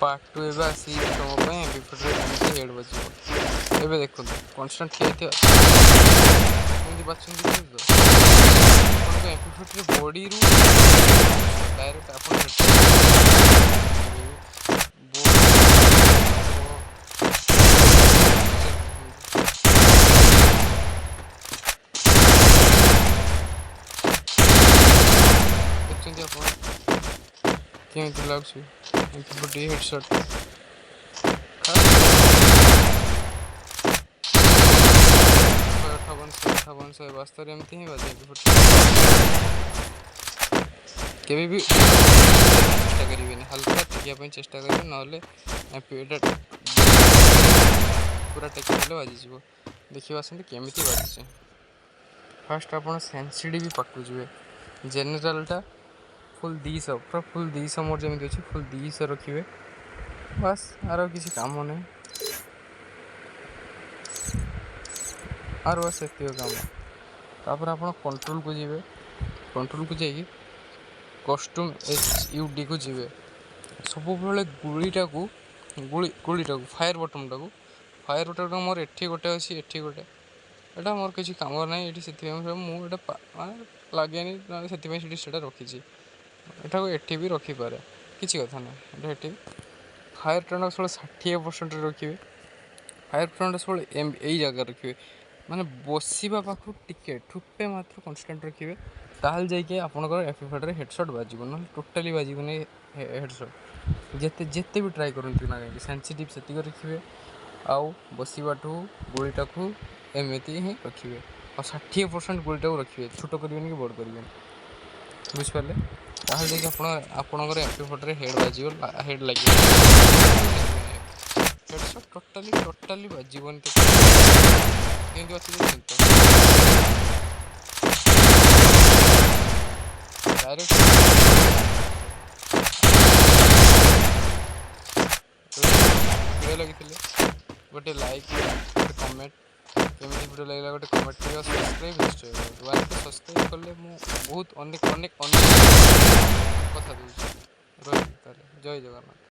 Part 2 एवं आसी तुम एमपी4 हेड बज ए देखो कन्स्टाट कमी बात एमपी4 बॉडी रू डायरेक्ट केमती लगुच एमपी4 हेडशॉट वास्तव एमती ही बाजे केवे भी चेष्टा करेंगे हल्का टेकिया चेष्टा करेंगे ना पूरा टेक बाजिज देखिए आसते केमी बाजी फास्ट आप सेनसीडी भी पाक जी जेनेरालटा फुल 200 पूरा फुल 200 मोर जमी अच्छे फुल 200 रखिए बस आर किसी काम नहीं आर बस एत काम तापर आप कंट्रोल को जी कंट्रोल को जाइए कस्ट्यूम HUD को जी सब गुड़ीटा को गुड़ीटा को फायर बटन मोर एठी गोटे अच्छी एठी गोटे एटा मोर किसी काम ना ये मुझे लगे से रखी एटा एठी भी रखिपे किसी कथा ना ये फायर टर्न सब 60% रखिए फायर टर्न सब यही जगह रखिए माने बसवा पाखु टिके ठुपे मात्र कन्स्टाट रखिए ताल जाइए आपंकर एमपी4 हेडशॉट बाजू ना टोटाली बाजू हेडशॉट जिते जिते भी ट्राए करती ना कहीं सेंसिटिव से रखिए आउ बसवाठू गुड़ीटा को एमती ही रखिए और 60% गुड़ीटा को रखिए छोट करेंगे कि बड़ करेंगे बुझिपारे ताल जाइए आपणकर एमपी4 हेड बाजी हेड लगे हेडशॉट टोटाली बाजन केमती बाजी डायरेक्ट वीडियो लगी गोटे लाइक गोटे कमेंट केमी वीडियो लगे गोटे कमेंट कर सब्सक्राइब निश्चय सब्सक्राइब कले बहुत अनेक अनेक अनेक कथा दूसरी रही जय जगन्नाथ।